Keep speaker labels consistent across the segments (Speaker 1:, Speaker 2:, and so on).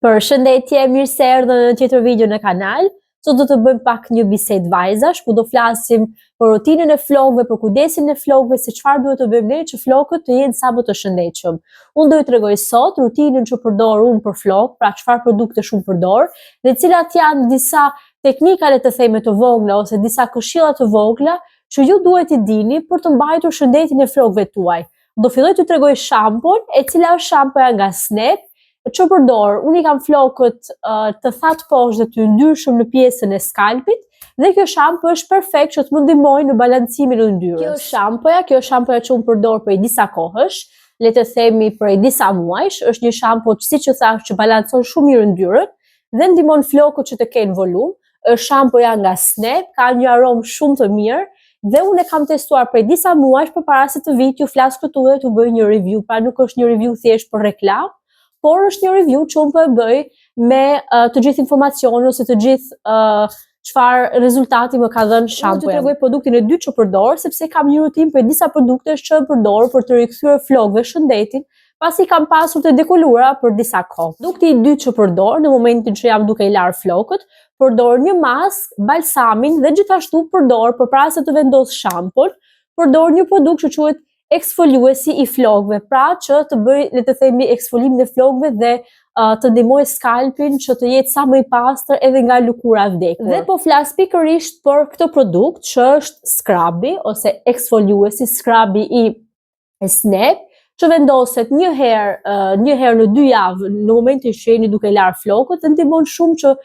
Speaker 1: Përshëndetje, mirë se erdhën në tjetër video në kanal. Sot do të bëjmë pak një bisedë vajzash, ku do flasim për rutinën e flokëve, për kujdesin e flokëve, se çfarë duhet të bëjmë ne që flokët të jenë sa më të shëndetshëm. Unë do t'ju tregoj sot rutinën që përdor unë për flokë, pra çfarë produkte shumë përdor, dhe cilat janë disa teknika le të themi të vogla ose disa këshilla të vogla që ju duhet i dini për të mbajtur shëndetin e flokëve tuaj. Do filloj t'ju tregoj shampon, e cila është shampoja nga Snap. Që përdor, unë i kam flokët të thatë poshtë dhe të ndryshëm në pjesën e skalpit, dhe kjo shampo është perfekt që të më ndihmojë në balancimin e yndyrës. Kjo është shampoja që unë përdor prej disa kohësh, le të themi prej disa muajsh, është një shampo që siç u thash që balancon shumë mirë yndyrën dhe ndihmon flokët që të kenë volum. Është shampoja nga Snap, ka një aromë shumë të mirë dhe unë e kam testuar prej disa muajsh përpara se të vi t'ju flas këtu dhe t'ju bëj një review, pra nuk është një review thjesht për reklam, por është një review që unë po e bëj me të gjithë informacionin ose të gjithë çfarë rezultati më ka dhënë shampoja. Unë t'ju tregoj produktin e dytë që përdor, sepse kam një rutinë për disa produkte që përdor për të rikthyer flokëve shëndetin, pasi kam pasur të dekoluara për disa kohë. Produkti i dytë që përdor në momentin që jam duke i larë flokët, përdor një maskë, balsamin dhe gjithashtu përdor përpara se të vendos shampon, përdor një produkt që quhet eksfoliuesi i flokëve, pra që të bëj, le të themi, eksfolimin e flokëve dhe të ndihmoj skalpin që të jetë sa më i pastër edhe nga lëkura vdekur. Dhe po flas pikërisht për këtë produkt që është scrubi ose eksfoliuesi, scrubi i Snap, që vendoset një herë në 2 javë në momentin që jeni duke larë flokët dhe ndihmon shumë që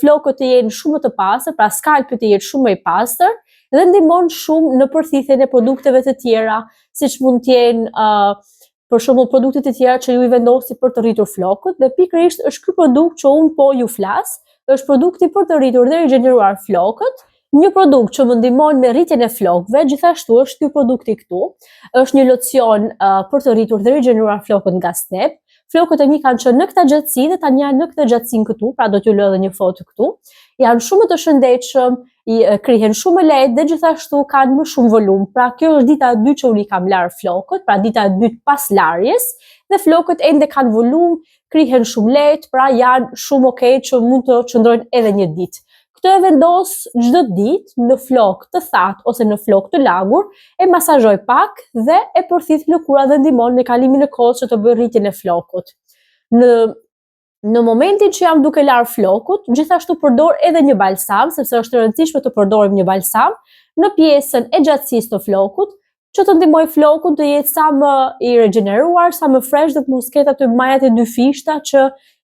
Speaker 1: flokët të jenë shumë më të pastër, pra skalpi të jetë shumë më i pastër, dhe ndihmon shumë në përthithjen e produkteve të tjera, siç mund të jenë për shembull produkte të tjera që ju i vendosni për të rritur flokët, dhe pikërisht është ky produkt që unë po ju flas, është produkti për të rritur dhe rigjeneruar flokët, një produkt që më ndihmon me rritjen e flokëve. Gjithashtu është ky produkti këtu, është një locion për të rritur dhe rigjeneruar flokët nga Snap. Flokët e mi kanë qenë në këtë gjatësi dhe tani janë në këtë gjatësinë këtu, pra do t'ju lë edhe një foto këtu. Janë shumë të shëndetshëm, krihen shumë lehtë dhe gjithashtu kanë më shumë volum. Pra kjo është dita e dytë që unë i kam larë flokët, pra dita e dytë pas larjes, dhe flokët ende kanë volum, krihen shumë lehtë, pra janë shumë okay që mund të qëndrojnë edhe një ditë. Këtë e vendos çdo ditë në flokë të thatë ose në flokë të lagur, e masazhoj pak dhe e përthith lëkura dhe ndihmon në kalimin e kohës që të bëj rritjen e flokut. Në momentin që jam duke larë flokut, gjithashtu përdor edhe një balsam, sepse është e rëndësishme të përdorim një balsam në pjesën e gjatësisë të flokut, që të ndihmoj flokun të jetë sa më i rigjeneruar, sa më fresh dhe të mos ketë aty majat e dy fishta që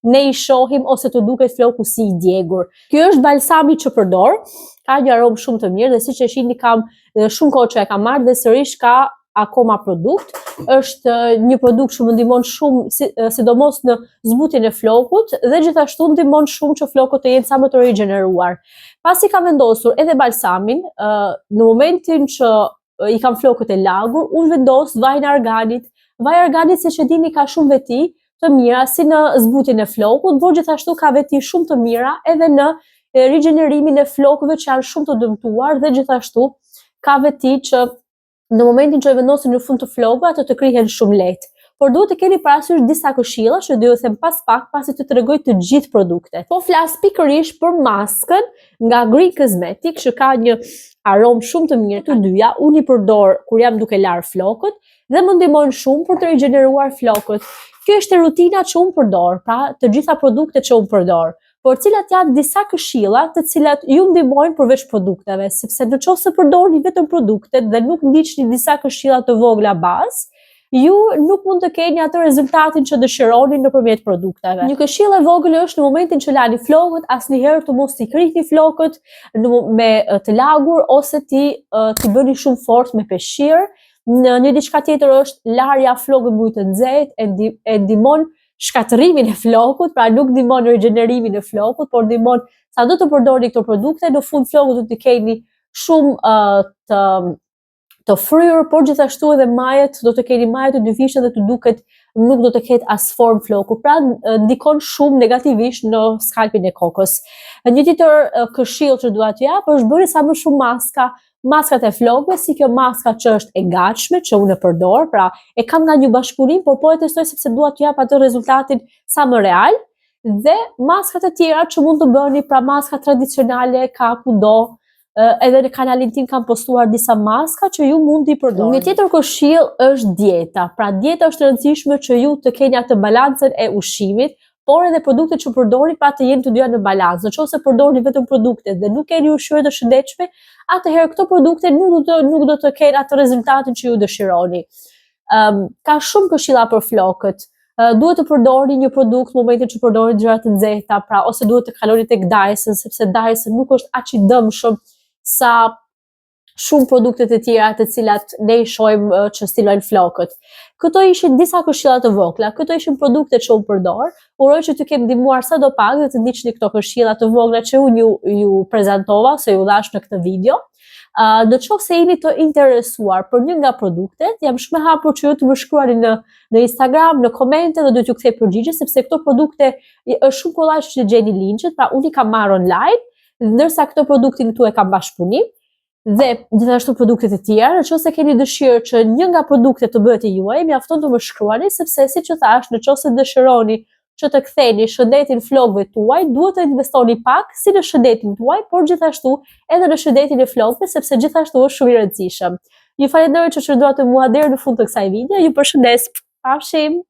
Speaker 1: ne i shohim ose të duket floku si i djegur. Ky është balsami që përdor, ka një aromë shumë të mirë dhe siç e shihni kam shumë kohë që e kam marrë dhe sërish ka akoma produkt. Është një produkt që më ndihmon shumë, sidomos në zbutjen e flokut dhe gjithashtu ndihmon shumë që flokët të jenë sa më të rigjeneruar. Pasi kam vendosur edhe balsamin, në momentin që i kam flokët e lagur, unë vendos vajin arganit. Vaji arganit, siç e dini, ka shumë veti të mira si në zbutjen e flokut, por gjithashtu ka veti shumë të mira edhe në rigjenerimin e flokëve që janë shumë të dëmtuar dhe gjithashtu ka veti që në momentin që e vendosin në fund të flokëve, ato të krihen shumë lehtë. Por duhet të keni parasysh disa këshilla që do ju them pas pak pasi të tregoj të gjithë produktet. Po flas pikërisht për maskën nga Green Cosmetics, që ka një aromë shumë të mirë të dyja. Unë i përdor kur jam duke larë flokët dhe më ndihmon shumë për të rigjeneruar flokët. Kjo është rutina që unë përdor, pra të gjitha produktet që unë përdor, por cilat janë disa këshilla të cilat ju ndihmojnë përveç produkteve, sepse nëse përdorni vetëm produktet dhe nuk ndiqni disa këshilla të vogla bazë, ju nuk mund të keni atë rezultatin që dëshironi nëpërmjet produkteve. Një këshillë e vogël është në momentin që lani flokët, asnjëherë të mos i krihni flokët me të lagur ose ti bëni shumë fort me peshqir. Një diçka tjetër është larja flokëve me ujë të nxehtë, e ndihmon shkatërimin e flokut, pra nuk ndihmon rigjenerimin e flokut, por ndihmon sado të përdorni këto produkte, në fund flokut do t'i keni shumë të fryrë, por gjithashtu edhe majet, do të keni majet të dy fishta dhe të duket nuk do të ketë as formë floku, pra ndikon shumë negativisht në skalpin e kokës. Një tjetër këshill që dua t'ju jap është bëni sa më shumë maskat e flokëve, si kjo maska që është e gatshme, që unë e përdor, pra e kam nga një bashkëpunim, por po e testoj sepse dua t'ju jap atë rezultatin sa më real. dhe maskat e tjera që mund të bëni, pra maska tradicionale ka kudo, edhe në kanalin tim kam postuar disa maska që ju mund t'i përdorni. Një tjetër këshill është dieta. Pra dieta është e rëndësishme që ju të keni atë balancën e ushqimit, por edhe produktet që përdorni pra të jenë të dyja në balancë. Nëse përdorni vetëm produkte dhe nuk keni ushqime të shëndetshme, atëherë këto produkte nuk do të kenë atë rezultatin që ju dëshironi. Ka shumë këshilla për flokët. Duhet të përdorni një produkt në momentin që përdorni gjëra të nxehta, pra ose duhet të kaloni tek Dyson, sepse Dyson nuk është aq i dëmshëm sa shumë produktet e tjera të cilat ne i shohim që stilojnë flokët. Këto ishin disa këshilla të vogla, këto ishin produktet që unë përdor. Uroj që t'ju kem ndihmuar sadopak dhe të ndiqni këto këshilla të vogla që unë ju prezantova ose ju dhash në këtë video. Në qoftë se jeni të interesuar për një nga produktet, jam shumë e hapur që ju të më shkruani në Instagram, në komente dhe do t'ju kthej përgjigje, sepse këto produkte është shumë kollaj që gjeni linkjet, pra unë i kam marrë online, ndërsa këto produktin këtu e kam bashkëpunim, dhe gjithashtu produktet e tjera. Nëse keni dëshirë që një nga produktet të bëhet e juaj, mjafton të më shkruani, sepse siç u thash, nëse dëshironi që të ktheni shëndetin flokëve tuaj, duhet të investoni pak si në shëndetin tuaj, por gjithashtu edhe në shëndetin e flokëve, sepse gjithashtu është shumë i rëndësishëm. Ju falenderoj që shëndoat me mua deri në fund të kësaj video. Ju përshëndes. Pafshim.